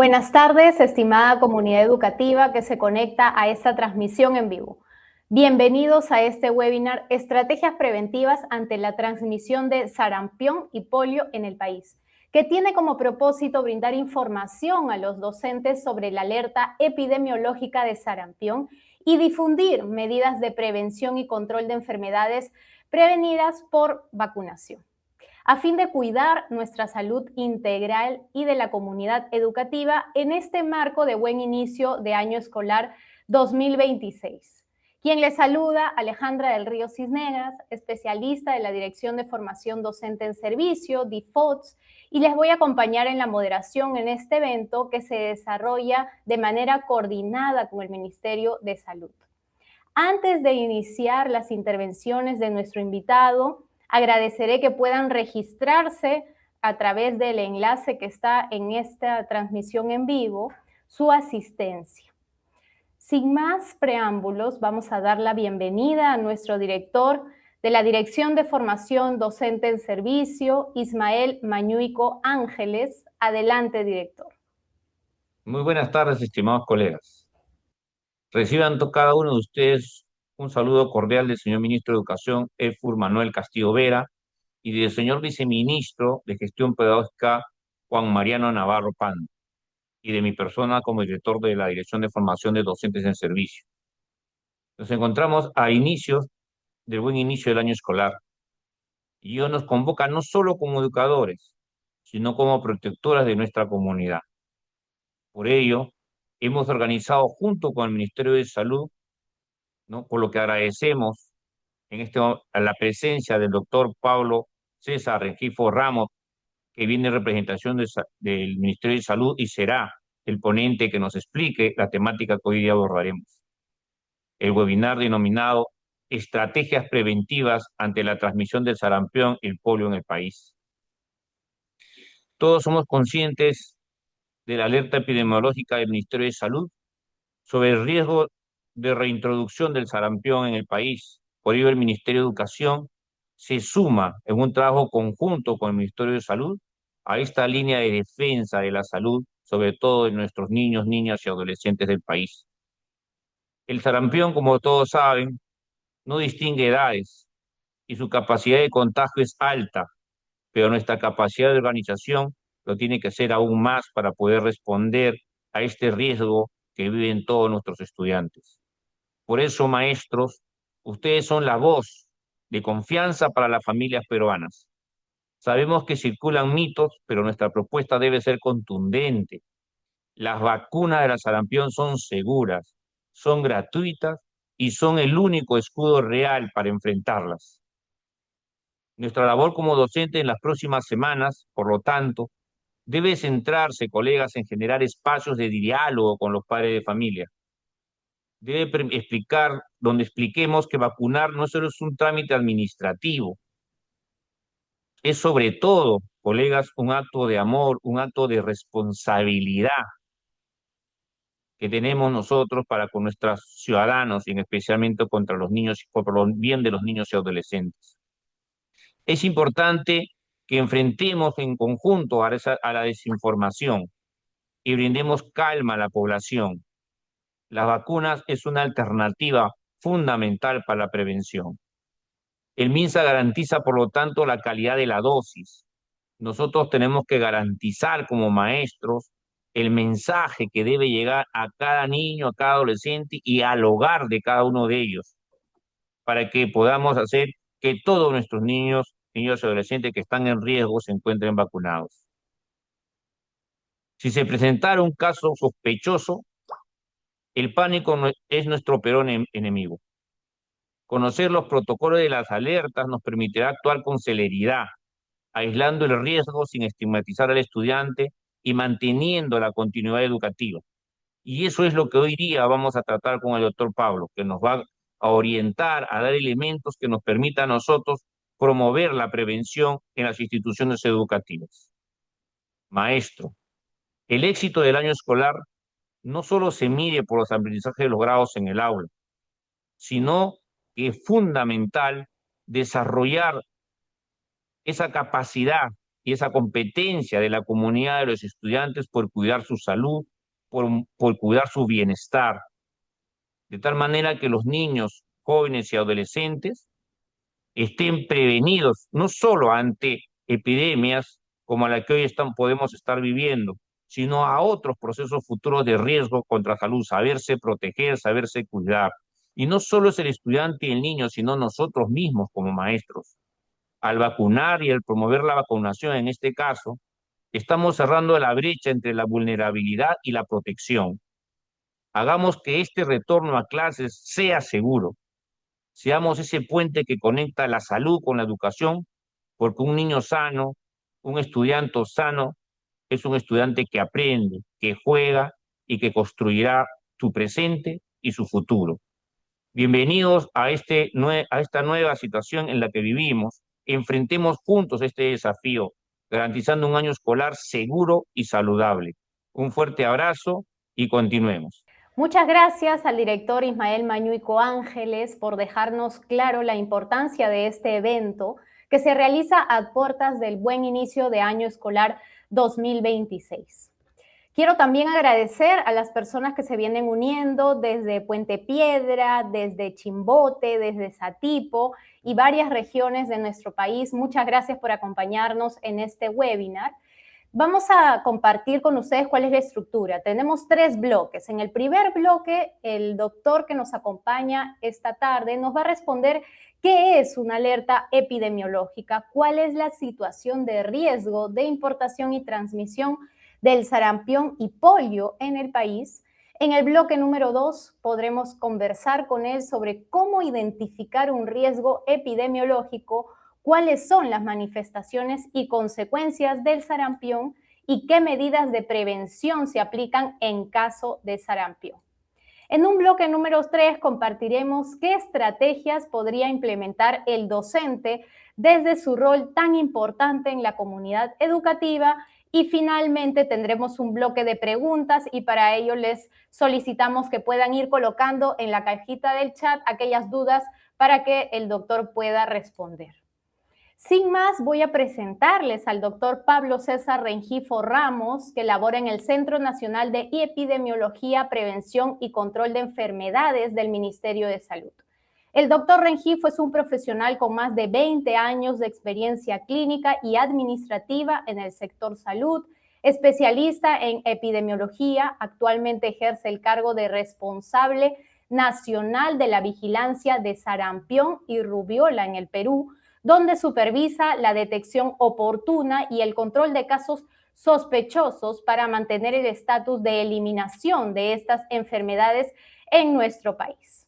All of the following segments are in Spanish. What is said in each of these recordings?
Buenas tardes, estimada comunidad educativa que se conecta a esta transmisión en vivo. Bienvenidos a este webinar Estrategias preventivas ante la transmisión de sarampión y polio en el país, que tiene como propósito brindar información a los docentes sobre la alerta epidemiológica de sarampión y difundir medidas de prevención y control de enfermedades prevenidas por vacunación, a fin de cuidar nuestra salud integral y de la comunidad educativa en este marco de buen inicio de año escolar 2026. Quien les saluda, Alejandra del Río Cisnegas, especialista de la Dirección de Formación Docente en Servicio, DIFOTS, y les voy a acompañar en la moderación en este evento que se desarrolla de manera coordinada con el Ministerio de Salud. Antes de iniciar las intervenciones de nuestro invitado, agradeceré que puedan registrarse a través del enlace que está en esta transmisión en vivo, su asistencia. Sin más preámbulos, vamos a dar la bienvenida a nuestro director de la Dirección de Formación Docente en Servicio, Ismael Mañuico Ángeles. Adelante, director. Muy buenas tardes, estimados colegas. Reciban cada uno de ustedes un saludo cordial del señor Ministro de Educación, Efur Manuel Castillo Vera, y del señor Viceministro de Gestión Pedagógica, Juan Mariano Navarro Pan, y de mi persona como director de la Dirección de Formación de Docentes en Servicio. Nos encontramos a inicios del buen inicio del año escolar, y ello nos convoca no solo como educadores, sino como protectoras de nuestra comunidad. Por ello, hemos organizado junto con el Ministerio de Salud, ¿no? Por lo que agradecemos a la presencia del doctor Pablo César Rengifo Ramos, que viene en representación del Ministerio de Salud y será el ponente que nos explique la temática que hoy día abordaremos. El webinar denominado Estrategias preventivas ante la transmisión del sarampión y el polio en el país. Todos somos conscientes de la alerta epidemiológica del Ministerio de Salud sobre el riesgo de reintroducción del sarampión en el país. Por ello, el Ministerio de Educación se suma en un trabajo conjunto con el Ministerio de Salud a esta línea de defensa de la salud, sobre todo de nuestros niños, niñas y adolescentes del país. El sarampión, como todos saben, no distingue edades y su capacidad de contagio es alta, pero nuestra capacidad de organización lo tiene que ser aún más para poder responder a este riesgo que viven todos nuestros estudiantes. Por eso, maestros, ustedes son la voz de confianza para las familias peruanas. Sabemos que circulan mitos, pero nuestra propuesta debe ser contundente. Las vacunas de la sarampión son seguras, son gratuitas y son el único escudo real para enfrentarlas. Nuestra labor como docente en las próximas semanas, por lo tanto, debe centrarse, colegas, en generar espacios de diálogo con los padres de familia. Debe explicar, donde expliquemos que vacunar no solo es un trámite administrativo, es sobre todo, colegas, un acto de amor, un acto de responsabilidad que tenemos nosotros para con nuestros ciudadanos y especialmente contra los niños, por el bien de los niños y adolescentes. Es importante que enfrentemos en conjunto a la desinformación y brindemos calma a la población. Las vacunas es una alternativa fundamental para la prevención. El MINSA garantiza, por lo tanto, la calidad de la dosis. Nosotros tenemos que garantizar como maestros el mensaje que debe llegar a cada niño, a cada adolescente y al hogar de cada uno de ellos, para que podamos hacer que todos nuestros niños, niños y adolescentes que están en riesgo se encuentren vacunados. Si se presentara un caso sospechoso, el pánico es nuestro peor enemigo. Conocer los protocolos de las alertas nos permitirá actuar con celeridad, aislando el riesgo sin estigmatizar al estudiante y manteniendo la continuidad educativa. Y eso es lo que hoy día vamos a tratar con el doctor Pablo, que nos va a orientar, a dar elementos que nos permitan a nosotros promover la prevención en las instituciones educativas. Maestro, el éxito del año escolar no solo se mide por los aprendizajes logrados en el aula, sino que es fundamental desarrollar esa capacidad y esa competencia de la comunidad de los estudiantes por cuidar su salud, por cuidar su bienestar, de tal manera que los niños, jóvenes y adolescentes estén prevenidos no solo ante epidemias como la que hoy podemos estar viviendo, sino a otros procesos futuros de riesgo contra la salud, saberse proteger, saberse cuidar. Y no solo es el estudiante y el niño, sino nosotros mismos como maestros. Al vacunar y al promover la vacunación en este caso, estamos cerrando la brecha entre la vulnerabilidad y la protección. Hagamos que este retorno a clases sea seguro. Seamos ese puente que conecta la salud con la educación, porque un niño sano, un estudiante sano, es un estudiante que aprende, que juega y que construirá su presente y su futuro. Bienvenidos a esta nueva situación en la que vivimos. Enfrentemos juntos este desafío, garantizando un año escolar seguro y saludable. Un fuerte abrazo y continuemos. Muchas gracias al director Ismael Mañuico Ángeles por dejarnos claro la importancia de este evento que se realiza a puertas del buen inicio de año escolar 2026. Quiero también agradecer a las personas que se vienen uniendo desde Puente Piedra, desde Chimbote, desde Satipo y varias regiones de nuestro país. Muchas gracias por acompañarnos en este webinar. Vamos a compartir con ustedes cuál es la estructura. Tenemos 3 bloques. En el primer bloque, el doctor que nos acompaña esta tarde nos va a responder qué es una alerta epidemiológica, cuál es la situación de riesgo de importación y transmisión del sarampión y polio en el país. En el bloque número 2 podremos conversar con él sobre cómo identificar un riesgo epidemiológico, cuáles son las manifestaciones y consecuencias del sarampión y qué medidas de prevención se aplican en caso de sarampión. En un bloque número 3 compartiremos qué estrategias podría implementar el docente desde su rol tan importante en la comunidad educativa. Y finalmente tendremos un bloque de preguntas y para ello les solicitamos que puedan ir colocando en la cajita del chat aquellas dudas para que el doctor pueda responder. Sin más, voy a presentarles al doctor Pablo César Rengifo Ramos, que labora en el Centro Nacional de Epidemiología, Prevención y Control de Enfermedades del Ministerio de Salud. El doctor Rengifo es un profesional con más de 20 años de experiencia clínica y administrativa en el sector salud, especialista en epidemiología, actualmente ejerce el cargo de responsable nacional de la vigilancia de sarampión y rubiola en el Perú, donde supervisa la detección oportuna y el control de casos sospechosos para mantener el estatus de eliminación de estas enfermedades en nuestro país.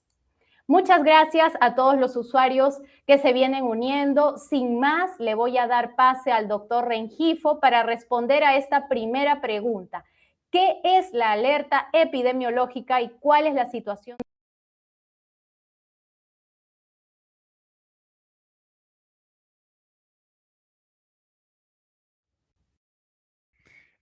Muchas gracias a todos los usuarios que se vienen uniendo. Sin más, le voy a dar pase al doctor Rengifo para responder a esta primera pregunta. ¿Qué es la alerta epidemiológica y cuál es la situación?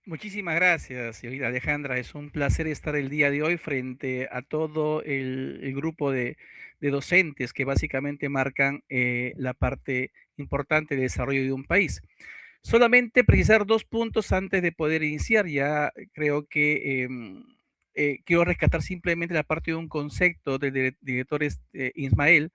Muchísimas gracias, señorita Alejandra. Es un placer estar el día de hoy frente a todo el grupo de docentes que básicamente marcan la parte importante de desarrollo de un país. Solamente precisar 2 puntos antes de poder iniciar. Ya creo que quiero rescatar simplemente la parte de un concepto del director Ismael,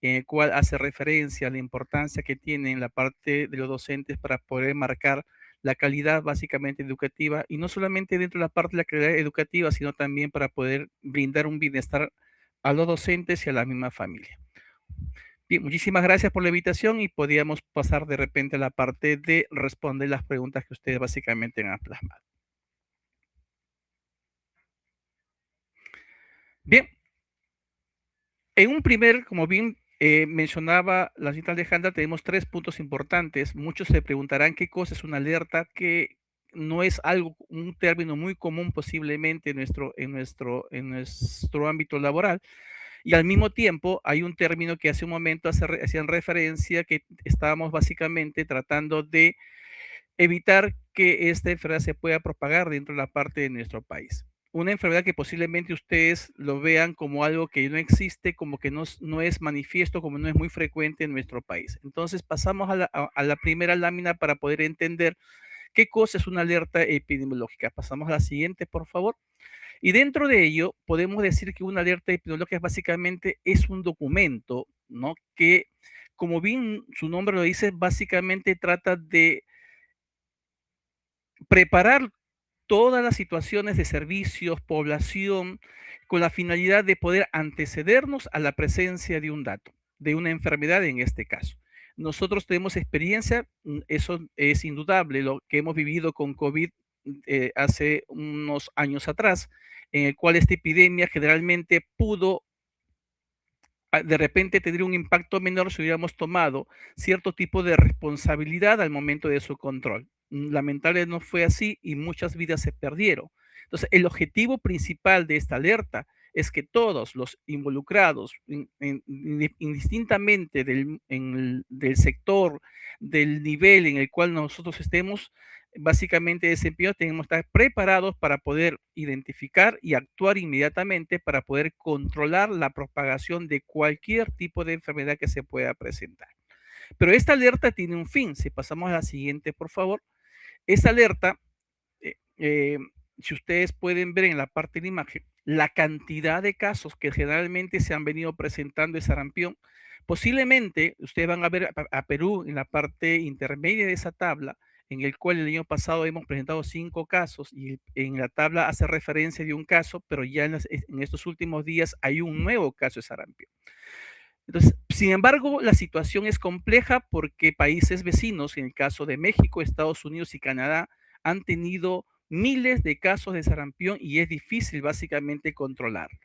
en el cual hace referencia a la importancia que tienen la parte de los docentes para poder marcar la calidad básicamente educativa, y no solamente dentro de la parte de la calidad educativa, sino también para poder brindar un bienestar a los docentes y a la misma familia. Bien, muchísimas gracias por la invitación y podríamos pasar de repente a la parte de responder las preguntas que ustedes básicamente han plasmado. Bien, en un primer, como bien mencionaba la señorita Alejandra, tenemos 3 puntos importantes. Muchos se preguntarán qué cosa es una alerta, que no es algo, un término muy común posiblemente en nuestro ámbito laboral. Y al mismo tiempo hay un término que hace un momento hacían referencia, que estábamos básicamente tratando de evitar que esta enfermedad se pueda propagar dentro de la parte de nuestro país. una enfermedad que posiblemente ustedes lo vean como algo que no existe, como que no es manifiesto, como no es muy frecuente en nuestro país. Entonces pasamos a la primera lámina para poder entender qué cosa es una alerta epidemiológica. Pasamos a la siguiente, por favor. Y dentro de ello, podemos decir que una alerta epidemiológica básicamente es un documento, ¿no? Que, como bien su nombre lo dice, básicamente trata de preparar todas las situaciones de servicios, población, con la finalidad de poder antecedernos a la presencia de un dato, de una enfermedad en este caso. Nosotros tenemos experiencia, eso es indudable, lo que hemos vivido con COVID hace unos años atrás, en el cual esta epidemia generalmente pudo de repente tendría un impacto menor si hubiéramos tomado cierto tipo de responsabilidad al momento de su control. Lamentable no fue así y muchas vidas se perdieron. Entonces, el objetivo principal de esta alerta es que todos los involucrados, indistintamente del sector, del nivel en el cual nosotros estemos, básicamente desempeño, tenemos que estar preparados para poder identificar y actuar inmediatamente para poder controlar la propagación de cualquier tipo de enfermedad que se pueda presentar. Pero esta alerta tiene un fin. Si pasamos a la siguiente, por favor. Esta alerta, eh, eh, si ustedes pueden ver en la parte de la imagen, la cantidad de casos que generalmente se han venido presentando de sarampión, posiblemente ustedes van a ver a Perú en la parte intermedia de esa tabla, en el cual el año pasado hemos presentado 5 casos y en la tabla hace referencia de un caso, pero ya en estos últimos días hay un nuevo caso de sarampión. Entonces, sin embargo, la situación es compleja porque países vecinos, en el caso de México, Estados Unidos y Canadá, han tenido miles de casos de sarampión y es difícil básicamente controlarlo.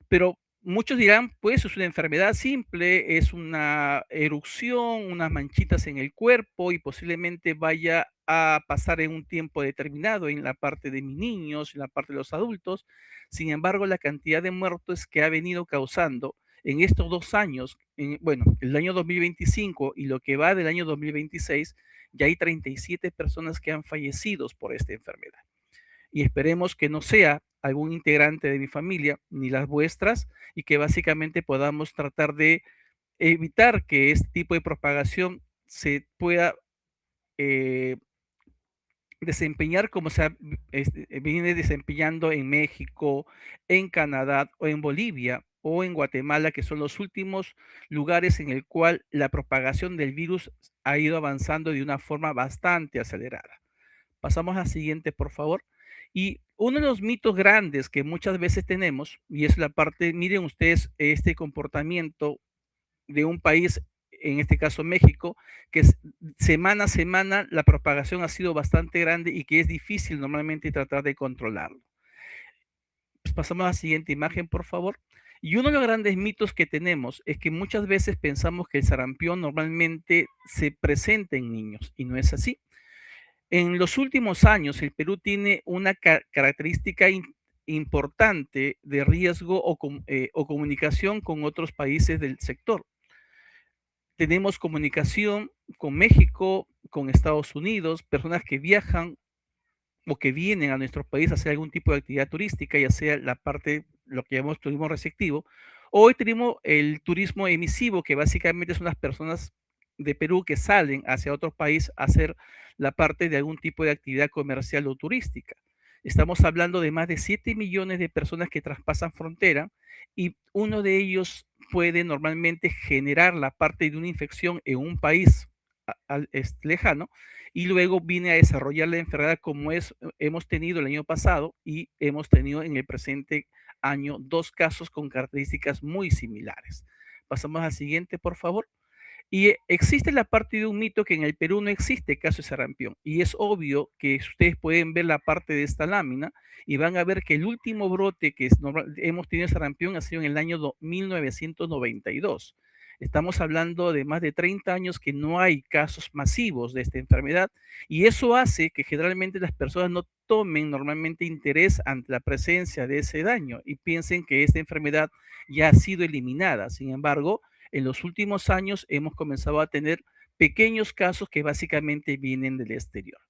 Pero muchos dirán, pues es una enfermedad simple, es una erupción, unas manchitas en el cuerpo y posiblemente vaya a pasar en un tiempo determinado en la parte de mis niños, en la parte de los adultos. Sin embargo, la cantidad de muertos que ha venido causando en estos 2 años, bueno, el año 2025 y lo que va del año 2026, ya hay 37 personas que han fallecido por esta enfermedad y esperemos que no sea algún integrante de mi familia ni las vuestras y que básicamente podamos tratar de evitar que este tipo de propagación se pueda eh, desempeñar como viene desempeñando en México, en Canadá o en Bolivia o en Guatemala, que son los últimos lugares en el cual la propagación del virus ha ido avanzando de una forma bastante acelerada. Pasamos a la siguiente, por favor. Y uno de los mitos grandes que muchas veces tenemos, y es la parte, miren ustedes este comportamiento de un país, en este caso México, que semana a semana la propagación ha sido bastante grande y que es difícil normalmente tratar de controlarlo. Pues pasamos a la siguiente imagen, por favor. Y uno de los grandes mitos que tenemos es que muchas veces pensamos que el sarampión normalmente se presenta en niños y no es así. En los últimos años, el Perú tiene una característica importante de riesgo o comunicación con otros países del sector. Tenemos comunicación con México, con Estados Unidos, personas que viajan o que vienen a nuestro país a hacer algún tipo de actividad turística, ya sea la parte, lo que llamamos turismo receptivo. Hoy tenemos el turismo emisivo, que básicamente son las personas de Perú que salen hacia otro país a hacer la parte de algún tipo de actividad comercial o turística. Estamos hablando de más de 7 millones de personas que traspasan frontera y uno de ellos puede normalmente generar la parte de una infección en un país lejano y luego viene a desarrollar la enfermedad como hemos tenido el año pasado y hemos tenido en el presente año 2 casos con características muy similares. Pasamos al siguiente, por favor. Y existe la parte de un mito que en el Perú no existe caso de sarampión. Y es obvio que ustedes pueden ver la parte de esta lámina y van a ver que el último brote que hemos tenido de sarampión ha sido en el año 1992. Estamos hablando de más de 30 años que no hay casos masivos de esta enfermedad y eso hace que generalmente las personas no tomen normalmente interés ante la presencia de ese daño y piensen que esta enfermedad ya ha sido eliminada. Sin embargo, en los últimos años hemos comenzado a tener pequeños casos que básicamente vienen del exterior.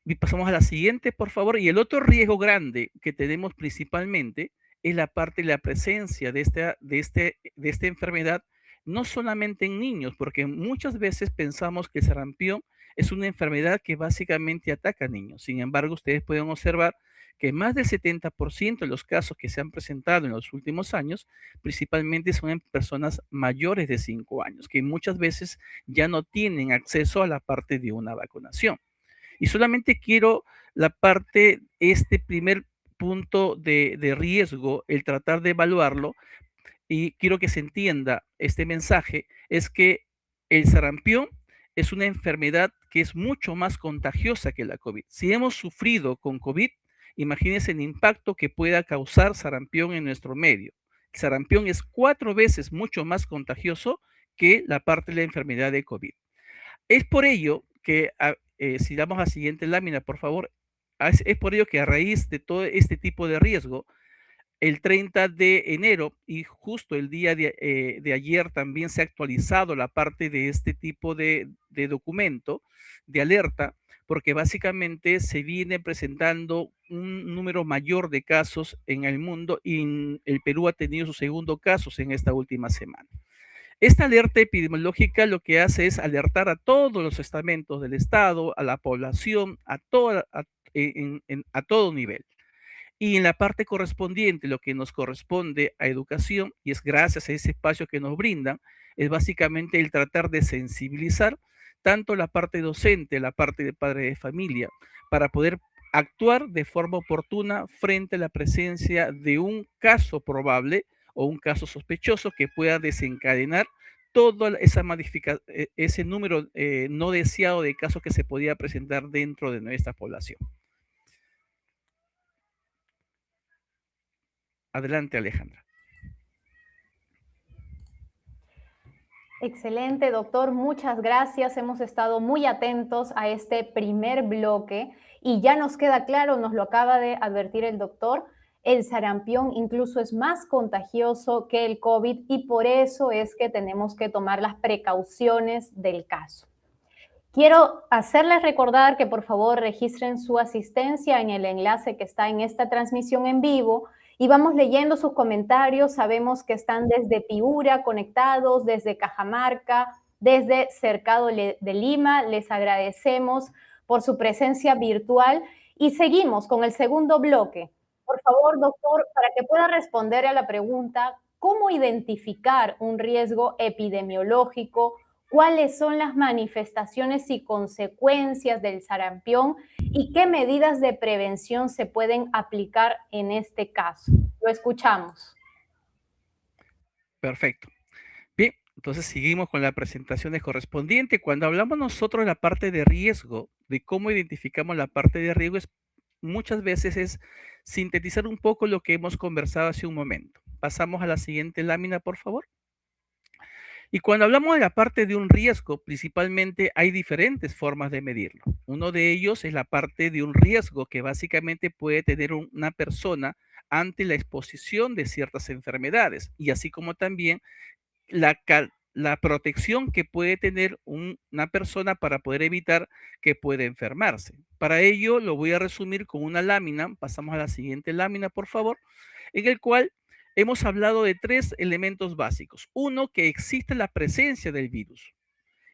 Y pasamos a la siguiente, por favor. Y el otro riesgo grande que tenemos principalmente es la parte de la presencia de esta enfermedad, no solamente en niños, porque muchas veces pensamos que el sarampión es una enfermedad que básicamente ataca a niños. Sin embargo, ustedes pueden observar que más del 70% de los casos que se han presentado en los últimos años, principalmente son en personas mayores de 5 años, que muchas veces ya no tienen acceso a la parte de una vacunación. Y solamente quiero la parte, este primer punto de riesgo, el tratar de evaluarlo, y quiero que se entienda este mensaje, es que el sarampión es una enfermedad que es mucho más contagiosa que la COVID. Si hemos sufrido con COVID, imagínense el impacto que pueda causar sarampión en nuestro medio. El sarampión es 4 veces mucho más contagioso que la parte de la enfermedad de COVID. Es por ello que, si damos la siguiente lámina, por favor, es por ello que a raíz de todo este tipo de riesgo, el 30 de enero y justo el día de ayer también se ha actualizado la parte de este tipo de documento, de alerta, porque básicamente se viene presentando un número mayor de casos en el mundo y el Perú ha tenido su segundo caso en esta última semana. Esta alerta epidemiológica lo que hace es alertar a todos los estamentos del Estado, a la población, a todo nivel. Y en la parte correspondiente, lo que nos corresponde a educación, y es gracias a ese espacio que nos brindan, es básicamente el tratar de sensibilizar tanto la parte docente, la parte de padre de familia, para poder actuar de forma oportuna frente a la presencia de un caso probable o un caso sospechoso que pueda desencadenar todo ese número no deseado de casos que se podía presentar dentro de nuestra población. Adelante, Alejandra. Excelente, doctor. Muchas gracias. Hemos estado muy atentos a este primer bloque y ya nos queda claro, nos lo acaba de advertir el doctor, el sarampión incluso es más contagioso que el COVID y por eso es que tenemos que tomar las precauciones del caso. Quiero hacerles recordar que por favor registren su asistencia en el enlace que está en esta transmisión en vivo y vamos leyendo sus comentarios. Sabemos que están desde Piura conectados, desde Cajamarca, desde Cercado de Lima. Les agradecemos por su presencia virtual y seguimos con el segundo bloque. Por favor, doctor, para que pueda responder a la pregunta, ¿cómo identificar un riesgo epidemiológico? ¿Cuáles son las manifestaciones y consecuencias del sarampión y qué medidas de prevención se pueden aplicar en este caso? Lo escuchamos. Perfecto. Bien, entonces seguimos con las presentaciones correspondientes. Cuando hablamos nosotros de la parte de riesgo, de cómo identificamos la parte de riesgo, muchas veces es sintetizar un poco lo que hemos conversado hace un momento. Pasamos a la siguiente lámina, por favor. Y cuando hablamos de la parte de un riesgo, principalmente hay diferentes formas de medirlo. Uno de ellos es la parte de un riesgo que básicamente puede tener una persona ante la exposición de ciertas enfermedades y así como también la protección que puede tener una persona para poder evitar que pueda enfermarse. Para ello lo voy a resumir con una lámina, pasamos a la siguiente lámina por favor, en el cual hemos hablado de 3 elementos básicos. Uno, que existe la presencia del virus.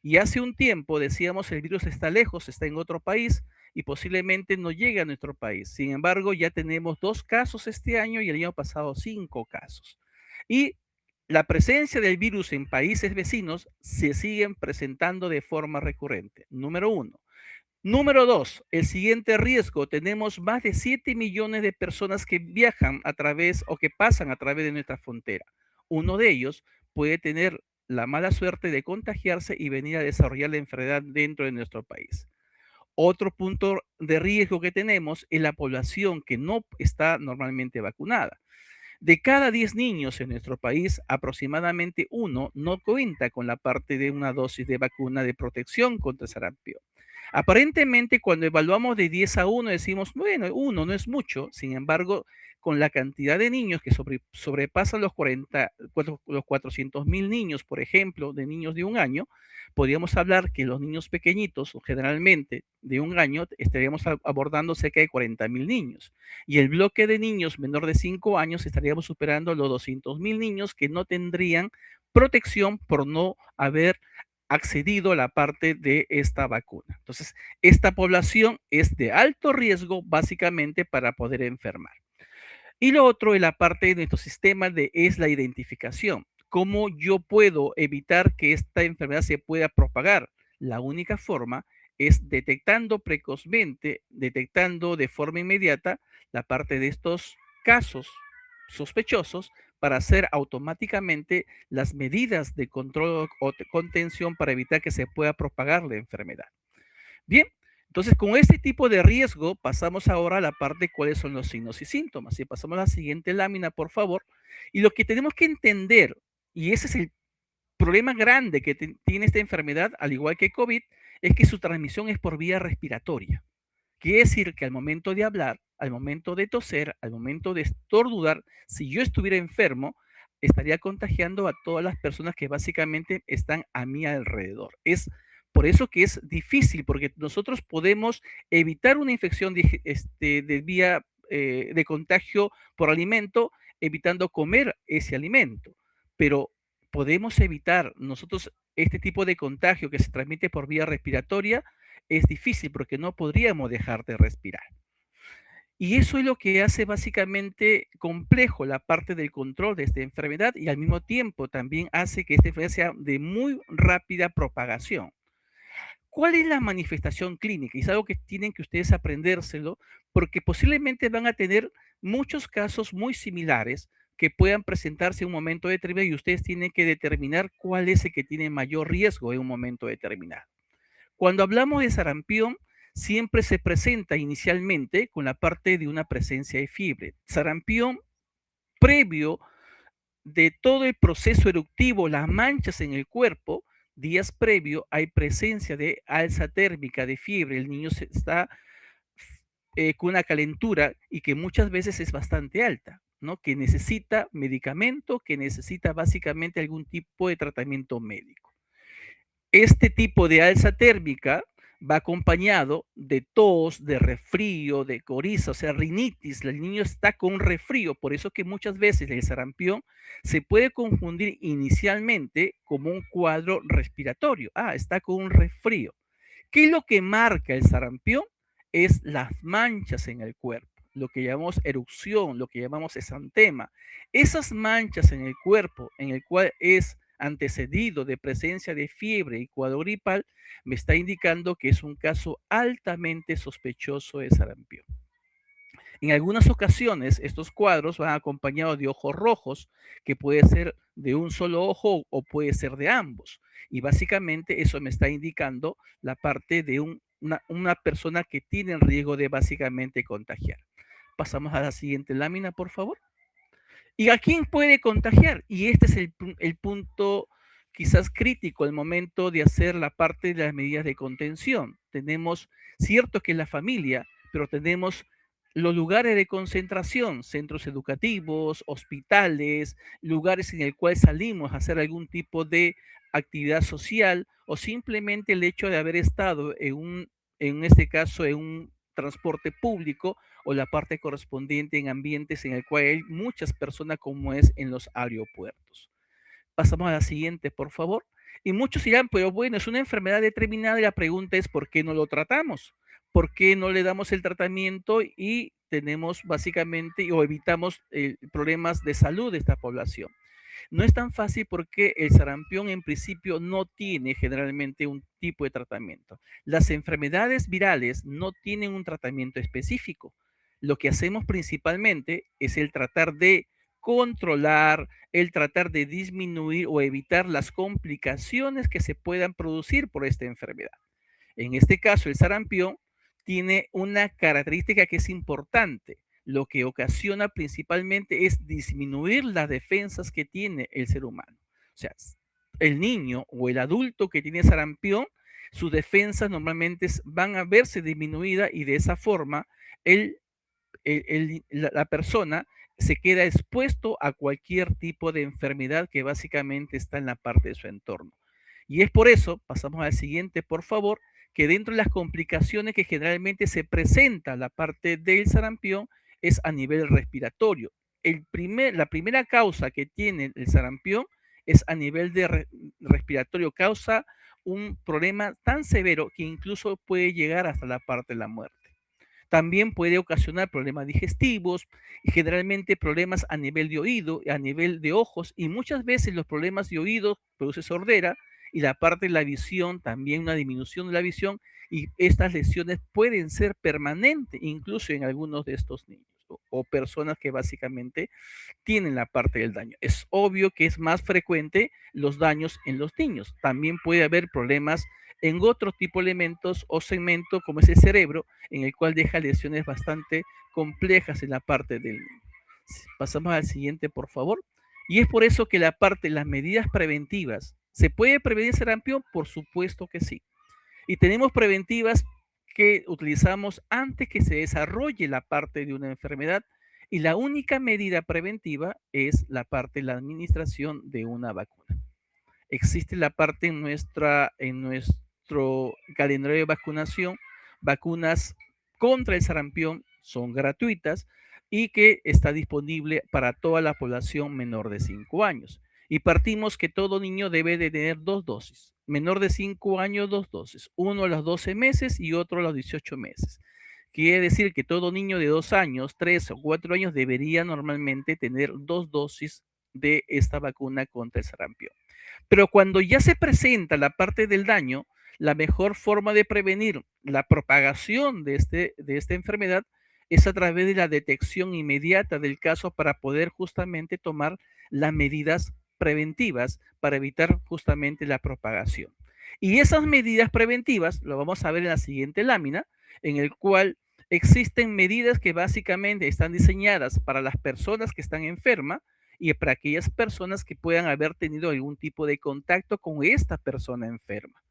Y hace un tiempo decíamos el virus está lejos, está en otro país y posiblemente no llegue a nuestro país. Sin embargo, ya tenemos 2 casos este año y el año pasado 5 casos. Y la presencia del virus en países vecinos se siguen presentando de forma recurrente. Número 1. Número 2, el siguiente riesgo. Tenemos más de 7 millones de personas que viajan a través o que pasan a través de nuestra frontera. Uno de ellos puede tener la mala suerte de contagiarse y venir a desarrollar la enfermedad dentro de nuestro país. Otro punto de riesgo que tenemos es la población que no está normalmente vacunada. De cada 10 niños en nuestro país, aproximadamente 1 no cuenta con la parte de una dosis de vacuna de protección contra sarampión. Aparentemente, cuando evaluamos de 10 a 1, decimos, bueno, 1 no es mucho. Sin embargo, con la cantidad de niños que sobrepasan los 400.000 niños, por ejemplo, de niños de un año, podríamos hablar que los niños pequeñitos, o generalmente de un año, estaríamos abordando cerca de 40.000 niños. Y el bloque de niños menor de 5 años estaríamos superando los 200.000 niños que no tendrían protección por no haber accedido a la parte de esta vacuna. Entonces, esta población es de alto riesgo básicamente para poder enfermar. Y lo otro en la parte de nuestro sistema es la identificación. ¿Cómo yo puedo evitar que esta enfermedad se pueda propagar? La única forma es detectando precozmente, detectando de forma inmediata la parte de estos casos sospechosos para hacer automáticamente las medidas de control o de contención para evitar que se pueda propagar la enfermedad. Bien, entonces con este tipo de riesgo pasamos ahora a la parte de cuáles son los signos y síntomas. Y pasamos a la siguiente lámina, por favor. Y lo que tenemos que entender, y ese es el problema grande que tiene esta enfermedad, al igual que COVID, es que su transmisión es por vía respiratoria. Quiere decir que al momento de hablar, al momento de toser, al momento de estornudar, si yo estuviera enfermo, estaría contagiando a todas las personas que básicamente están a mi alrededor. Es por eso que es difícil, porque nosotros podemos evitar una infección de vía de contagio por alimento, evitando comer ese alimento, pero podemos evitar nosotros este tipo de contagio que se transmite por vía respiratoria. Es difícil porque no podríamos dejar de respirar. Y eso es lo que hace básicamente complejo la parte del control de esta enfermedad y al mismo tiempo también hace que esta enfermedad sea de muy rápida propagación. ¿Cuál es la manifestación clínica? Y es algo que tienen que ustedes aprendérselo porque posiblemente van a tener muchos casos muy similares que puedan presentarse en un momento determinado y ustedes tienen que determinar cuál es el que tiene mayor riesgo en un momento determinado. Cuando hablamos de sarampión, siempre se presenta inicialmente con la parte de una presencia de fiebre. Sarampión previo de todo el proceso eruptivo, las manchas en el cuerpo, días previo hay presencia de alza térmica, de fiebre. El niño está con una calentura y que muchas veces es bastante alta, ¿no? Que necesita medicamento, que necesita básicamente algún tipo de tratamiento médico. Este tipo de alza térmica va acompañado de tos, de resfrío, de coriza, o sea, rinitis. El niño está con un resfrío, por eso que muchas veces el sarampión se puede confundir inicialmente como un cuadro respiratorio. Ah, está con un resfrío. ¿Qué es lo que marca el sarampión? Es las manchas en el cuerpo, lo que llamamos erupción, lo que llamamos exantema. Esas manchas en el cuerpo, en el cual es antecedido de presencia de fiebre y cuadro gripal, me está indicando que es un caso altamente sospechoso de sarampión. En algunas ocasiones, estos cuadros van acompañados de ojos rojos, que puede ser de un solo ojo o puede ser de ambos. Y básicamente eso me está indicando la parte de una persona que tiene el riesgo de básicamente contagiar. Pasamos a la siguiente lámina, por favor. ¿Y a quién puede contagiar? Y este es el punto quizás crítico al momento de hacer la parte de las medidas de contención. Tenemos, cierto que es la familia, pero tenemos los lugares de concentración, centros educativos, hospitales, lugares en el cual salimos a hacer algún tipo de actividad social o simplemente el hecho de haber estado en este caso, en un transporte público o la parte correspondiente en ambientes en el cual hay muchas personas como es en los aeropuertos. Pasamos a la siguiente, por favor. Y muchos dirán, pero bueno, es una enfermedad determinada y la pregunta es, ¿por qué no lo tratamos? ¿Por qué no le damos el tratamiento y tenemos básicamente o evitamos problemas de salud de esta población? No es tan fácil porque el sarampión en principio no tiene generalmente un tipo de tratamiento. Las enfermedades virales no tienen un tratamiento específico. Lo que hacemos principalmente es el tratar de controlar, el tratar de disminuir o evitar las complicaciones que se puedan producir por esta enfermedad. En este caso, el sarampión tiene una característica que es importante. Lo que ocasiona principalmente es disminuir las defensas que tiene el ser humano. O sea, el niño o el adulto que tiene sarampión sus defensas normalmente van a verse disminuidas y de esa forma la persona se queda expuesto a cualquier tipo de enfermedad que básicamente está en la parte de su entorno. Y es por eso, pasamos al siguiente, por favor, que dentro de las complicaciones que generalmente se presenta la parte del sarampión es a nivel respiratorio. La primera causa que tiene el sarampión es a nivel de respiratorio, causa un problema tan severo que incluso puede llegar hasta la parte de la muerte. También puede ocasionar problemas digestivos y generalmente problemas a nivel de oído, a nivel de ojos, y muchas veces los problemas de oído producen sordera y la parte de la visión, también una disminución de la visión, y estas lesiones pueden ser permanentes incluso en algunos de estos niños o personas que básicamente tienen la parte del daño. Es obvio que es más frecuente los daños en los niños. También puede haber problemas en otro tipo de elementos o segmento como es el cerebro, en el cual deja lesiones bastante complejas en la parte del niño. Pasamos al siguiente, por favor. Y es por eso que la parte, las medidas preventivas, ¿se puede prevenir sarampión? Por supuesto que sí. Y tenemos preventivas que utilizamos antes que se desarrolle la parte de una enfermedad y la única medida preventiva es la parte de la administración de una vacuna. Existe la parte en nuestro calendario de vacunación, vacunas contra el sarampión son gratuitas y que está disponible para toda la población menor de 5 años. Y partimos que todo niño debe de tener 2 dosis. Menor de 5 años, 2 dosis. Uno a los 12 meses y otro a los 18 meses. Quiere decir que todo niño de 2 años, 3 o 4 años debería normalmente tener 2 dosis de esta vacuna contra el sarampión. Pero cuando ya se presenta la parte del daño, la mejor forma de prevenir la propagación de esta enfermedad es a través de la detección inmediata del caso para poder justamente tomar las medidas preventivas para evitar justamente la propagación. Y esas medidas preventivas, lo vamos a ver en la siguiente lámina, en el cual existen medidas que básicamente están diseñadas para las personas que están enfermas y para aquellas personas que puedan haber tenido algún tipo de contacto con esta persona enferma.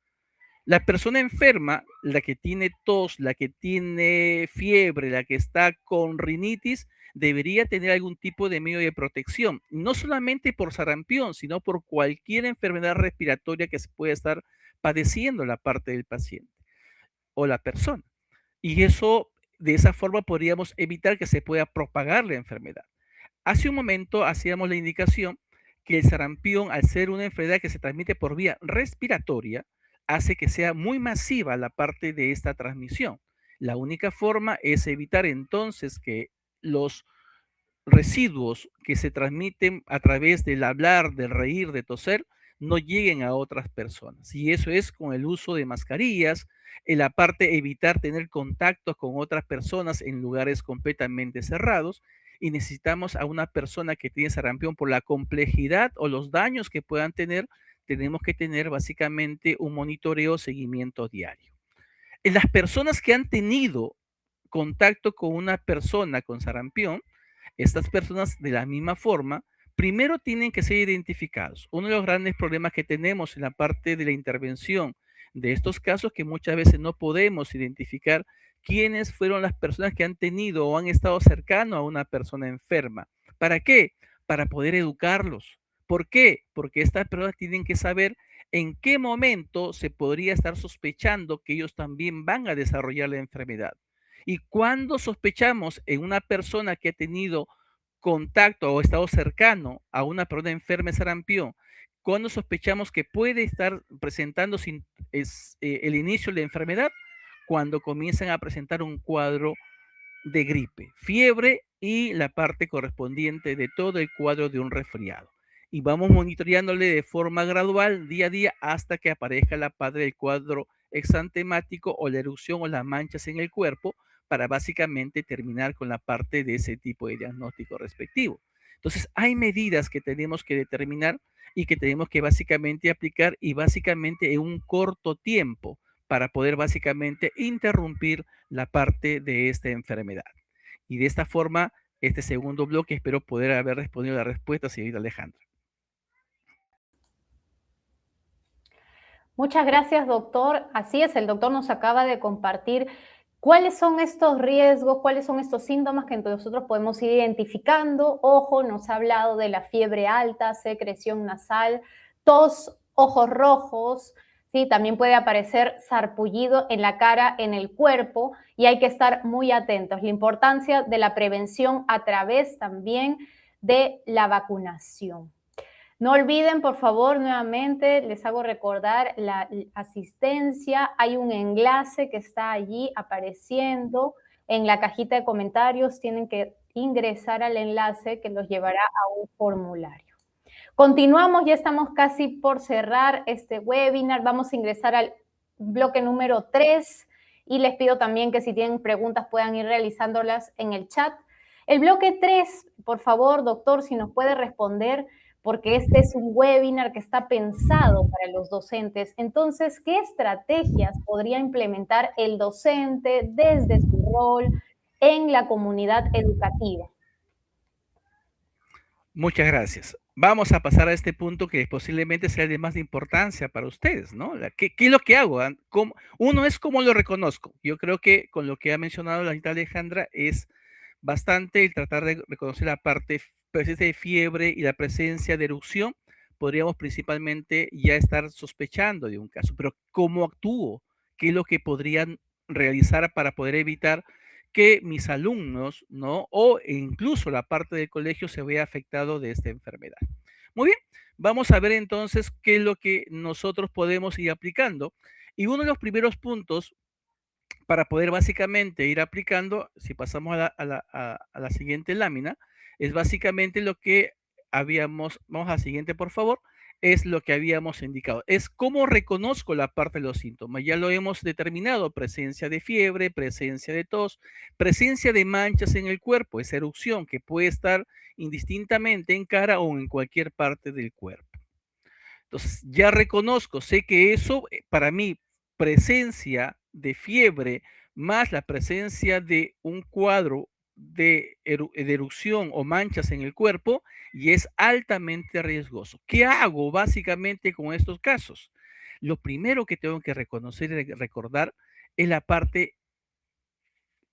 La persona enferma, la que tiene tos, la que tiene fiebre, la que está con rinitis, debería tener algún tipo de medio de protección, no solamente por sarampión, sino por cualquier enfermedad respiratoria que se pueda estar padeciendo la parte del paciente o la persona. Y eso, de esa forma, podríamos evitar que se pueda propagar la enfermedad. Hace un momento hacíamos la indicación que el sarampión, al ser una enfermedad que se transmite por vía respiratoria, hace que sea muy masiva la parte de esta transmisión. La única forma es evitar entonces que los residuos que se transmiten a través del hablar, del reír, de toser, no lleguen a otras personas. Y eso es con el uso de mascarillas, en la parte evitar tener contactos con otras personas en lugares completamente cerrados. Y necesitamos a una persona que tiene sarampión por la complejidad o los daños que puedan tener, tenemos que tener básicamente un monitoreo, seguimiento diario. En las personas que han tenido contacto con una persona con sarampión, estas personas de la misma forma, primero tienen que ser identificados. Uno de los grandes problemas que tenemos en la parte de la intervención de estos casos que muchas veces no podemos identificar quiénes fueron las personas que han tenido o han estado cercanos a una persona enferma. ¿Para qué? Para poder educarlos. ¿Por qué? Porque estas personas tienen que saber en qué momento se podría estar sospechando que ellos también van a desarrollar la enfermedad. Y cuando sospechamos en una persona que ha tenido contacto o estado cercano a una persona enferma de sarampión, cuando sospechamos que puede estar presentando el inicio de la enfermedad, cuando comienzan a presentar un cuadro de gripe, fiebre y la parte correspondiente de todo el cuadro de un resfriado. Y vamos monitoreándole de forma gradual día a día hasta que aparezca la parte del cuadro exantemático o la erupción o las manchas en el cuerpo para básicamente terminar con la parte de ese tipo de diagnóstico respectivo. Entonces, hay medidas que tenemos que determinar y que tenemos que básicamente aplicar y básicamente en un corto tiempo para poder básicamente interrumpir la parte de esta enfermedad. Y de esta forma, este segundo bloque espero poder haber respondido a la respuesta, señorita Alejandra. Muchas gracias, doctor. Así es, el doctor nos acaba de compartir cuáles son estos riesgos, cuáles son estos síntomas que nosotros podemos ir identificando. Ojo, nos ha hablado de la fiebre alta, secreción nasal, tos, ojos rojos, ¿sí? También puede aparecer sarpullido en la cara, en el cuerpo, y hay que estar muy atentos. La importancia de la prevención a través también de la vacunación. No olviden, por favor, nuevamente les hago recordar la asistencia. Hay un enlace que está allí apareciendo en la cajita de comentarios. Tienen que ingresar al enlace que los llevará a un formulario. Continuamos, ya estamos casi por cerrar este webinar. Vamos a ingresar al bloque número 3 y les pido también que si tienen preguntas puedan ir realizándolas en el chat. El bloque 3, por favor, doctor, si nos puede responder, porque este es un webinar que está pensado para los docentes. Entonces, ¿qué estrategias podría implementar el docente desde su rol en la comunidad educativa? Muchas gracias. Vamos a pasar a este punto que posiblemente sea de más importancia para ustedes, ¿no? ¿Qué es lo que hago? Uno es cómo lo reconozco. Yo creo que con lo que ha mencionado la señorita Alejandra es bastante el tratar de reconocer la presencia de fiebre y la presencia de erupción. Podríamos principalmente ya estar sospechando de un caso, pero ¿cómo actúo? ¿Qué es lo que podrían realizar para poder evitar que mis alumnos, ¿no? O incluso la parte del colegio se vea afectado de esta enfermedad? Muy bien, vamos a ver entonces qué es lo que nosotros podemos ir aplicando. Y uno de los primeros puntos para poder básicamente ir aplicando, si pasamos a la siguiente lámina, es básicamente lo que vamos a la siguiente por favor, es lo que habíamos indicado. Es cómo reconozco la parte de los síntomas. Ya lo hemos determinado: presencia de fiebre, presencia de tos, presencia de manchas en el cuerpo, esa erupción que puede estar indistintamente en cara o en cualquier parte del cuerpo. Entonces, ya reconozco, sé que eso para mí, presencia de fiebre más la presencia de un cuadro de erupción o manchas en el cuerpo, y es altamente riesgoso. ¿Qué hago básicamente con estos casos? Lo primero que tengo que reconocer y recordar es la parte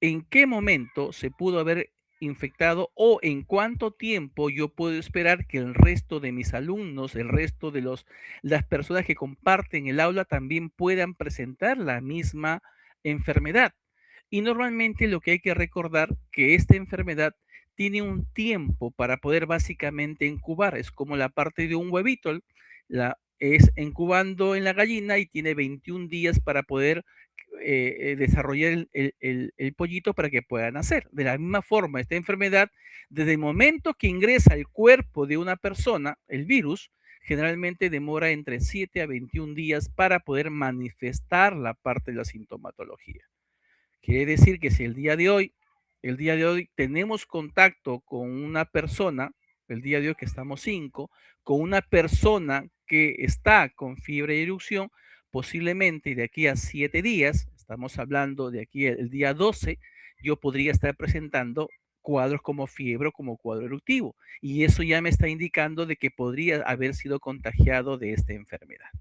en qué momento se pudo haber infectado o en cuánto tiempo yo puedo esperar que el resto de mis alumnos, el resto de las personas que comparten el aula también puedan presentar la misma enfermedad. Y normalmente lo que hay que recordar que esta enfermedad tiene un tiempo para poder básicamente incubar. Es como la parte de un huevito, es incubando en la gallina y tiene 21 días para poder desarrollar el pollito para que pueda nacer. De la misma forma, esta enfermedad, desde el momento que ingresa al cuerpo de una persona, el virus, generalmente demora entre 7 a 21 días para poder manifestar la parte de la sintomatología. Quiere decir que si el día de hoy tenemos contacto con una persona, el día de hoy que estamos 5, con una persona que está con fiebre y erupción, posiblemente de aquí a 7 días, estamos hablando de aquí el día 12, yo podría estar presentando cuadros como fiebre o como cuadro eruptivo. Y eso ya me está indicando de que podría haber sido contagiado de esta enfermedad.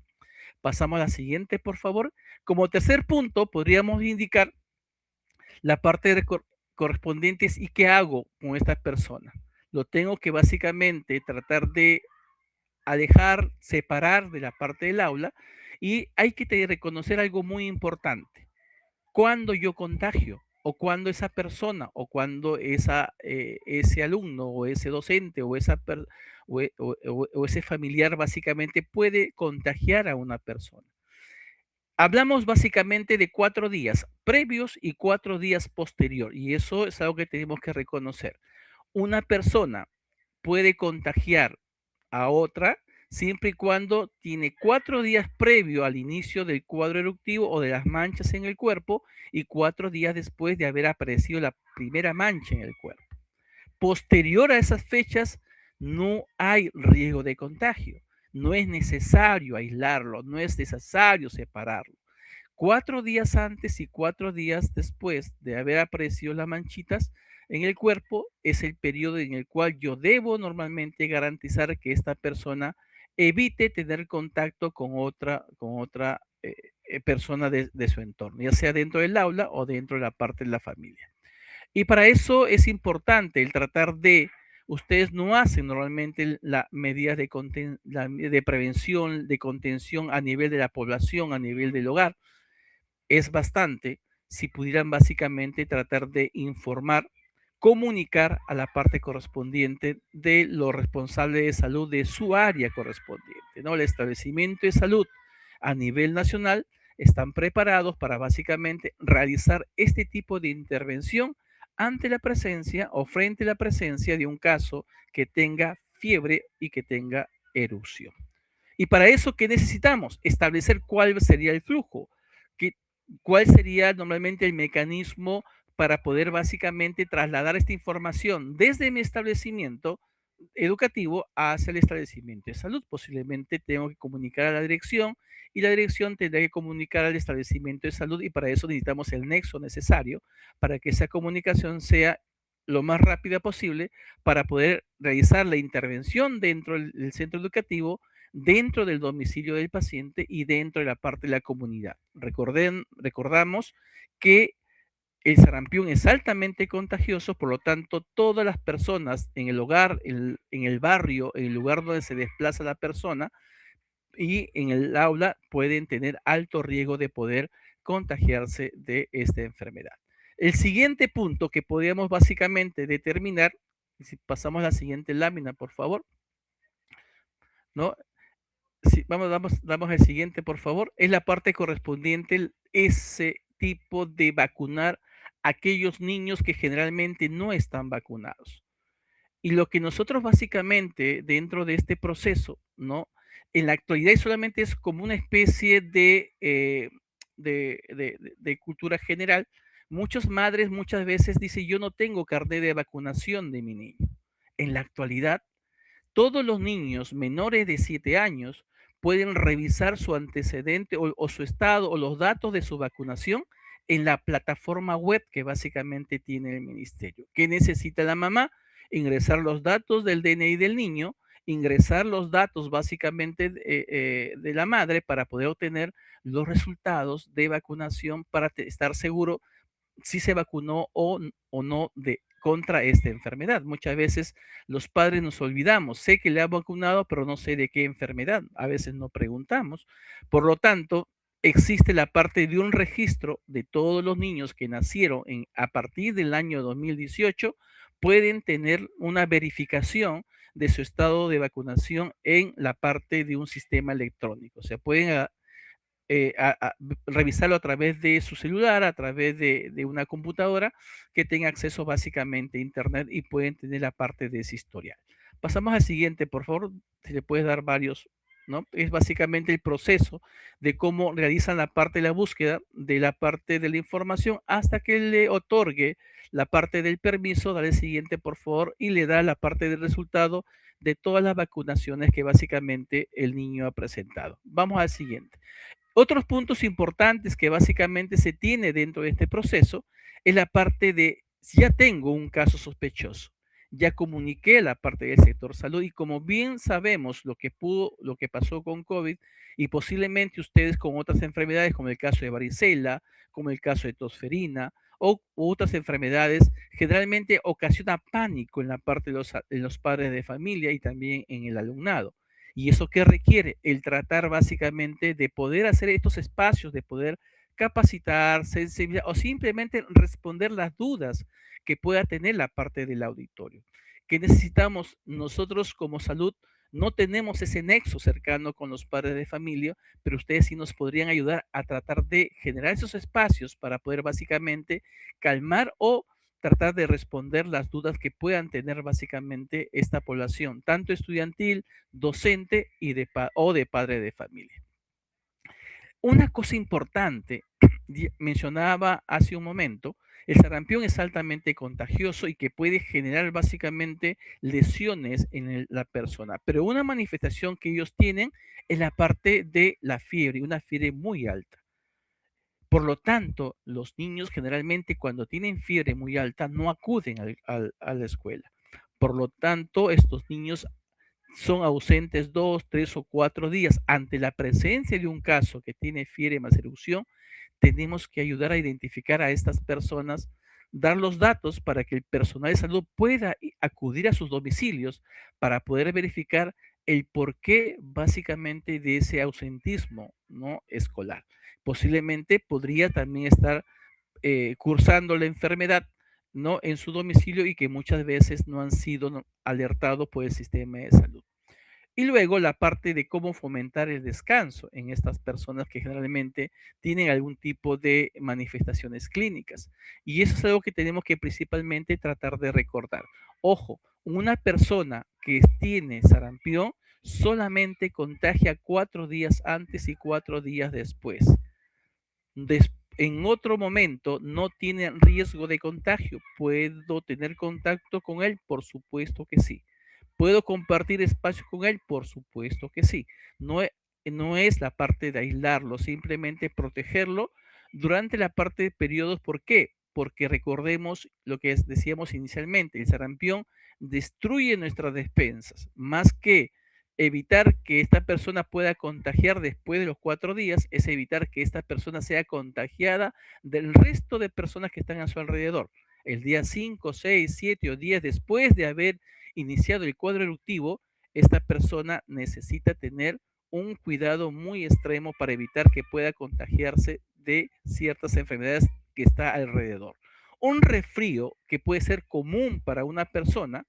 Pasamos a la siguiente, por favor. Como tercer punto, podríamos indicar la parte correspondiente es: ¿y qué hago con esta persona? Lo tengo que básicamente tratar de alejar, separar de la parte del aula, y hay que reconocer algo muy importante. Cuando yo contagio, o cuando esa persona, o cuando ese alumno, o ese docente, o ese familiar básicamente puede contagiar a una persona. Hablamos básicamente de 4 días previos y 4 días posterior, y eso es algo que tenemos que reconocer. Una persona puede contagiar a otra siempre y cuando tiene 4 días previo al inicio del cuadro eruptivo o de las manchas en el cuerpo, y 4 días después de haber aparecido la primera mancha en el cuerpo. Posterior a esas fechas, no hay riesgo de contagio. No es necesario aislarlo, no es necesario separarlo. 4 días antes y 4 días después de haber aparecido las manchitas en el cuerpo es el periodo en el cual yo debo normalmente garantizar que esta persona evite tener contacto con otra persona de su entorno, ya sea dentro del aula o dentro de la parte de la familia. Y para eso es importante el tratar de, ustedes no hacen normalmente las medidas de prevención, de contención a nivel de la población, a nivel del hogar. Es bastante si pudieran básicamente tratar de informar, comunicar a la parte correspondiente de los responsables de salud de su área correspondiente, ¿no? El establecimiento de salud a nivel nacional están preparados para básicamente realizar este tipo de intervención ante la presencia o frente a la presencia de un caso que tenga fiebre y que tenga erupción. Y para eso, ¿qué necesitamos? Establecer cuál sería el flujo, qué, cuál sería normalmente el mecanismo para poder básicamente trasladar esta información desde mi establecimiento educativo hacia el establecimiento de salud. Posiblemente tengo que comunicar a la dirección y la dirección tendrá que comunicar al establecimiento de salud y para eso necesitamos el nexo necesario para que esa comunicación sea lo más rápida posible para poder realizar la intervención dentro del centro educativo, dentro del domicilio del paciente y dentro de la parte de la comunidad. Recordamos que el sarampión es altamente contagioso, por lo tanto, todas las personas en el hogar, en el barrio, en el lugar donde se desplaza la persona y en el aula pueden tener alto riesgo de poder contagiarse de esta enfermedad. El siguiente punto que podríamos básicamente determinar, si pasamos a la siguiente lámina, por favor, ¿no? Sí, damos el siguiente, por favor. Es la parte correspondiente, ese tipo de vacunar a aquellos niños que generalmente no están vacunados. Y lo que nosotros básicamente dentro de este proceso, ¿no? En la actualidad solamente es como una especie de cultura general. Muchas madres muchas veces dicen, yo no tengo carnet de vacunación de mi niño. En la actualidad, todos los niños menores de 7 años pueden revisar su antecedente o su estado o los datos de su vacunación en la plataforma web que básicamente tiene el ministerio. ¿Qué necesita la mamá? Ingresar los datos del DNI del niño, ingresar los datos básicamente de la madre para poder obtener los resultados de vacunación para estar seguro si se vacunó o no contra esta enfermedad. Muchas veces los padres nos olvidamos, sé que le han vacunado, pero no sé de qué enfermedad. A veces no preguntamos. Por lo tanto, existe la parte de un registro de todos los niños que nacieron a partir del año 2018, pueden tener una verificación de su estado de vacunación en la parte de un sistema electrónico. O sea, pueden revisarlo a través de su celular, a través de una computadora que tenga acceso básicamente a Internet y pueden tener la parte de ese historial. Pasamos al siguiente, por favor, si le puedes dar varios, ¿no? Es básicamente el proceso de cómo realizan la parte de la búsqueda, de la parte de la información, hasta que le otorgue la parte del permiso, dale siguiente, por favor, y le da la parte del resultado de todas las vacunaciones que básicamente el niño ha presentado. Vamos al siguiente. Otros puntos importantes que básicamente se tiene dentro de este proceso es la parte de, si ya tengo un caso sospechoso, ya comuniqué la parte del sector salud y como bien sabemos lo que pasó con COVID y posiblemente ustedes con otras enfermedades como el caso de varicela, como el caso de tosferina o otras enfermedades, generalmente ocasiona pánico en la parte de los padres de familia y también en el alumnado. ¿Y eso qué requiere? El tratar básicamente de poder hacer estos espacios, de poder capacitar, sensibilizar o simplemente responder las dudas que pueda tener la parte del auditorio. ¿Qué necesitamos nosotros como salud? No tenemos ese nexo cercano con los padres de familia, pero ustedes sí nos podrían ayudar a tratar de generar esos espacios para poder básicamente calmar o tratar de responder las dudas que puedan tener básicamente esta población, tanto estudiantil, docente o de padre de familia. Una cosa importante, mencionaba hace un momento, el sarampión es altamente contagioso y que puede generar básicamente lesiones en la persona, pero una manifestación que ellos tienen es la parte de la fiebre, una fiebre muy alta. Por lo tanto, los niños generalmente cuando tienen fiebre muy alta no acuden a la escuela. Por lo tanto, estos niños son ausentes 2, 3 o 4 días. Ante la presencia de un caso que tiene fiebre más erupción, tenemos que ayudar a identificar a estas personas, dar los datos para que el personal de salud pueda acudir a sus domicilios para poder verificar el porqué básicamente de ese ausentismo, ¿no?, escolar. Posiblemente podría también estar cursando la enfermedad, ¿no?, en su domicilio y que muchas veces no han sido alertados por el sistema de salud. Y luego la parte de cómo fomentar el descanso en estas personas que generalmente tienen algún tipo de manifestaciones clínicas. Y eso es algo que tenemos que principalmente tratar de recordar. Ojo, una persona que tiene sarampión solamente contagia 4 días antes y 4 días después. En otro momento no tiene riesgo de contagio. ¿Puedo tener contacto con él? Por supuesto que sí. ¿Puedo compartir espacio con él? Por supuesto que sí. No, no es la parte de aislarlo, simplemente protegerlo durante la parte de periodos. ¿Por qué? Porque recordemos lo que decíamos inicialmente, el sarampión destruye nuestras despensas, más que evitar que esta persona pueda contagiar después de los 4 días, es evitar que esta persona sea contagiada del resto de personas que están a su alrededor. El día 5, 6, 7 o 10 después de haber iniciado el cuadro eruptivo, esta persona necesita tener un cuidado muy extremo para evitar que pueda contagiarse de ciertas enfermedades que está alrededor. Un resfrío que puede ser común para una persona,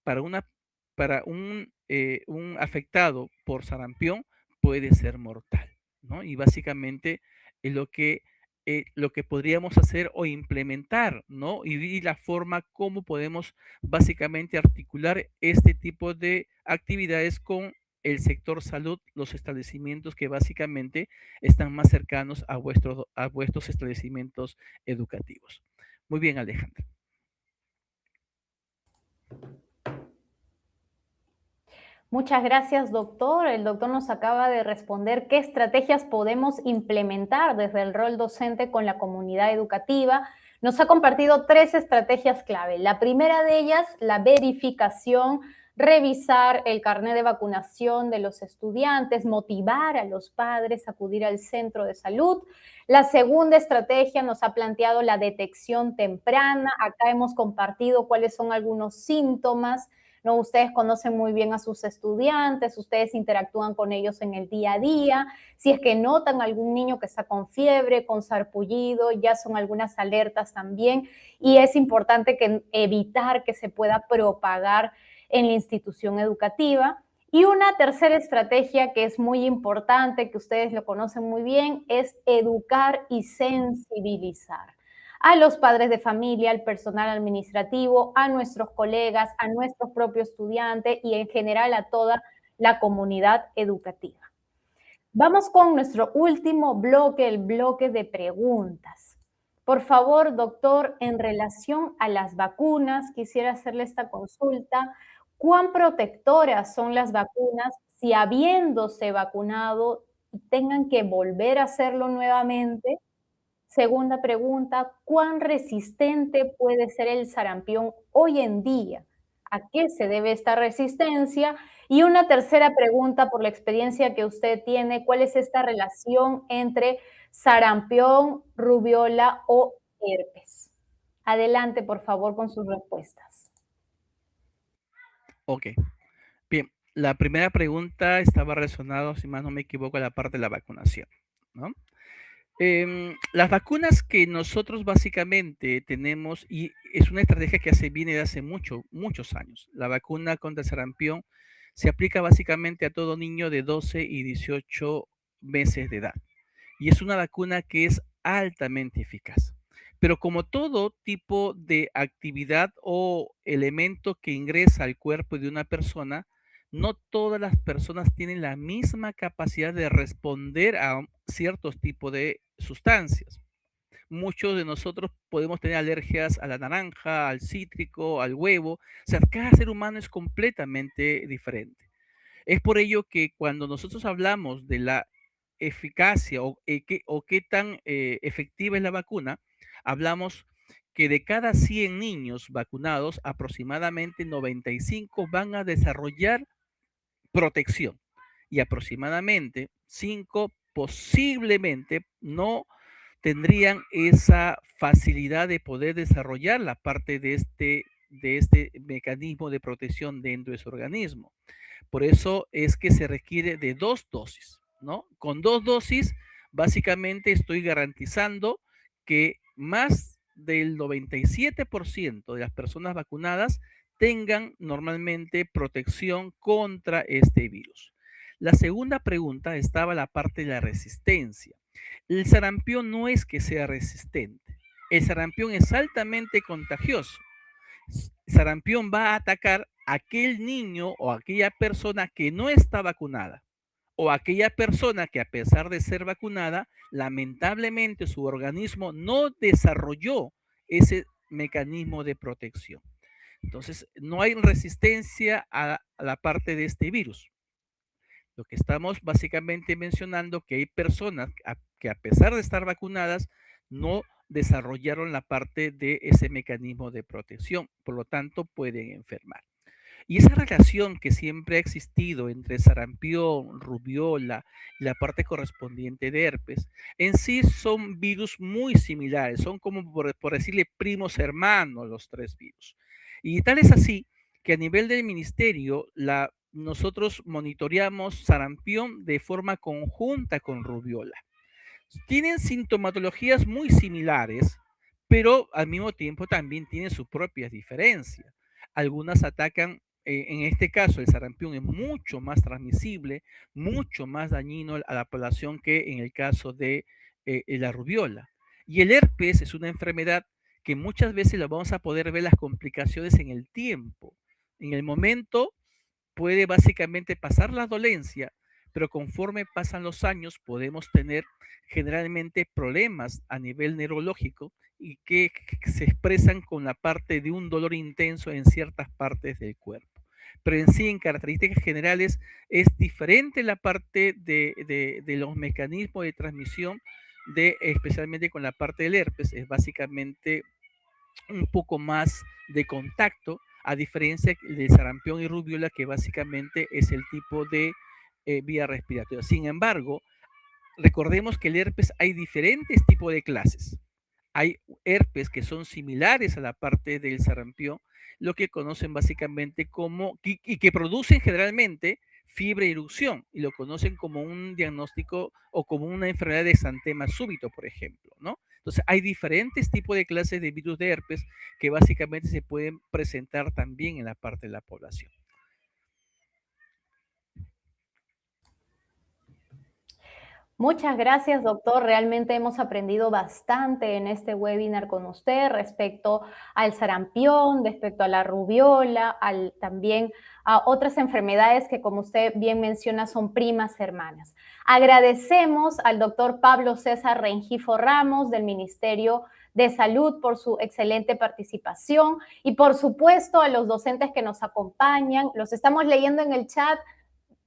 para una para un afectado por sarampión puede ser mortal, ¿no? Y básicamente es lo que podríamos hacer o implementar, ¿no? Y la forma como podemos básicamente articular este tipo de actividades con el sector salud, los establecimientos que básicamente están más cercanos a vuestros establecimientos educativos. Muy bien, Alejandra. Muchas gracias, doctor. El doctor nos acaba de responder qué estrategias podemos implementar desde el rol docente con la comunidad educativa. Nos ha compartido 3 estrategias clave. La primera de ellas, la verificación, revisar el carnet de vacunación de los estudiantes, motivar a los padres a acudir al centro de salud. La segunda estrategia nos ha planteado la detección temprana. Acá hemos compartido cuáles son algunos síntomas, ¿no? Ustedes conocen muy bien a sus estudiantes, ustedes interactúan con ellos en el día a día. Si es que notan algún niño que está con fiebre, con sarpullido, ya son algunas alertas también. Y es importante evitar que se pueda propagar en la institución educativa. Y una tercera estrategia que es muy importante, que ustedes lo conocen muy bien, es educar y sensibilizar a los padres de familia, al personal administrativo, a nuestros colegas, a nuestros propios estudiantes y en general a toda la comunidad educativa. Vamos con nuestro último bloque, el bloque de preguntas. Por favor, doctor, en relación a las vacunas, quisiera hacerle esta consulta. ¿Cuán protectoras son las vacunas si habiéndose vacunado tengan que volver a hacerlo nuevamente? Segunda pregunta, ¿cuán resistente puede ser el sarampión hoy en día? ¿A qué se debe esta resistencia? Y una tercera pregunta, por la experiencia que usted tiene, ¿cuál es esta relación entre sarampión, rubiola o herpes? Adelante, por favor, con sus respuestas. Ok, bien. La primera pregunta estaba relacionada, si más no me equivoco, a la parte de la vacunación, ¿no? Las vacunas que nosotros básicamente tenemos, y es una estrategia que viene de hace muchos años. La vacuna contra el sarampión se aplica básicamente a todo niño de 12 y 18 meses de edad. Y es una vacuna que es altamente eficaz. Pero como todo tipo de actividad o elemento que ingresa al cuerpo de una persona, no todas las personas tienen la misma capacidad de responder a ciertos tipos de sustancias. Muchos de nosotros podemos tener alergias a la naranja, al cítrico, al huevo. O sea, cada ser humano es completamente diferente. Es por ello que cuando nosotros hablamos de la eficacia o qué tan efectiva es la vacuna, hablamos que de cada 100 niños vacunados, aproximadamente 95 van a desarrollar protección. Y aproximadamente 5 posiblemente no tendrían esa facilidad de poder desarrollar la parte de este mecanismo de protección dentro de su organismo. Por eso es que se requiere de 2 dosis, ¿no? Con 2 dosis, básicamente estoy garantizando que más del 97% de las personas vacunadas tengan normalmente protección contra este virus. La segunda pregunta estaba la parte de la resistencia. El sarampión no es que sea resistente. El sarampión es altamente contagioso. Sarampión va a atacar a aquel niño o aquella persona que no está vacunada o aquella persona que a pesar de ser vacunada, lamentablemente su organismo no desarrolló ese mecanismo de protección. Entonces, no hay resistencia a la parte de este virus. Lo que estamos básicamente mencionando que hay personas que a pesar de estar vacunadas no desarrollaron la parte de ese mecanismo de protección, por lo tanto pueden enfermar. Y esa relación que siempre ha existido entre sarampión, rubiola y la parte correspondiente de herpes, en sí son virus muy similares, son como por decirle primos hermanos los 3 virus. Y tal es así que a nivel del ministerio nosotros monitoreamos sarampión de forma conjunta con rubiola. Tienen sintomatologías muy similares, pero al mismo tiempo también tienen sus propias diferencias. Algunas atacan, en este caso el sarampión es mucho más transmisible, mucho más dañino a la población que en el caso de la rubiola. Y el herpes es una enfermedad que muchas veces lo vamos a poder ver las complicaciones en el tiempo. En el momento puede básicamente pasar la dolencia, pero conforme pasan los años podemos tener generalmente problemas a nivel neurológico y que se expresan con la parte de un dolor intenso en ciertas partes del cuerpo. Pero en sí, en características generales, es diferente la parte de los mecanismos de transmisión, especialmente con la parte del herpes, es básicamente un poco más de contacto, a diferencia de sarampión y rubiola, que básicamente es el tipo de vía respiratoria. Sin embargo, recordemos que el herpes hay diferentes tipos de clases. Hay herpes que son similares a la parte del sarampión, lo que conocen básicamente como, y que producen generalmente fiebre y erupción, y lo conocen como un diagnóstico o como una enfermedad de exantema súbito, por ejemplo, ¿no? Entonces, hay diferentes tipos de clases de virus de herpes que básicamente se pueden presentar también en la parte de la población. Muchas gracias, doctor. Realmente hemos aprendido bastante en este webinar con usted respecto al sarampión, respecto a la rubiola, también a otras enfermedades que, como usted bien menciona, son primas hermanas. Agradecemos al doctor Pablo César Rengifo Ramos del Ministerio de Salud por su excelente participación y, por supuesto, a los docentes que nos acompañan. Los estamos leyendo en el chat.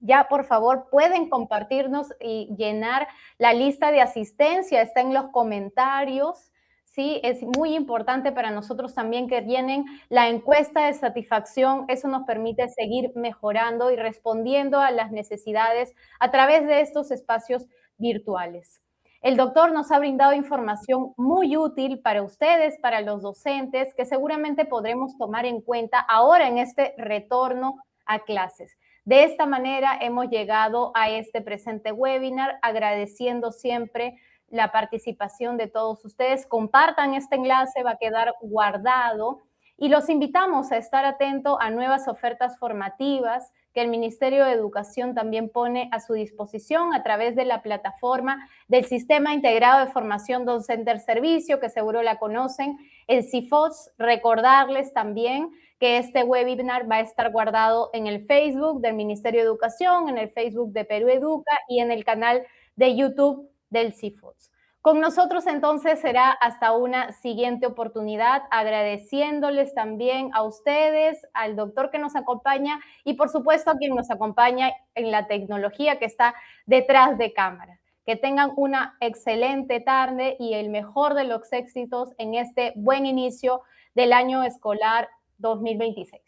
Ya, por favor, pueden compartirnos y llenar la lista de asistencia, está en los comentarios. Sí, es muy importante para nosotros también que llenen la encuesta de satisfacción. Eso nos permite seguir mejorando y respondiendo a las necesidades a través de estos espacios virtuales. El doctor nos ha brindado información muy útil para ustedes, para los docentes, que seguramente podremos tomar en cuenta ahora en este retorno a clases. De esta manera hemos llegado a este presente webinar, agradeciendo siempre la participación de todos ustedes. Compartan este enlace, va a quedar guardado y los invitamos a estar atentos a nuevas ofertas formativas que el Ministerio de Educación también pone a su disposición a través de la plataforma del Sistema Integrado de Formación Docente Servicio, que seguro la conocen, el CIFOS. Recordarles también que este webinar va a estar guardado en el Facebook del Ministerio de Educación, en el Facebook de Perú Educa y en el canal de YouTube del CIFOS. Con nosotros entonces será hasta una siguiente oportunidad, agradeciéndoles también a ustedes, al doctor que nos acompaña y por supuesto a quien nos acompaña en la tecnología que está detrás de cámara. Que tengan una excelente tarde y el mejor de los éxitos en este buen inicio del año escolar 2026.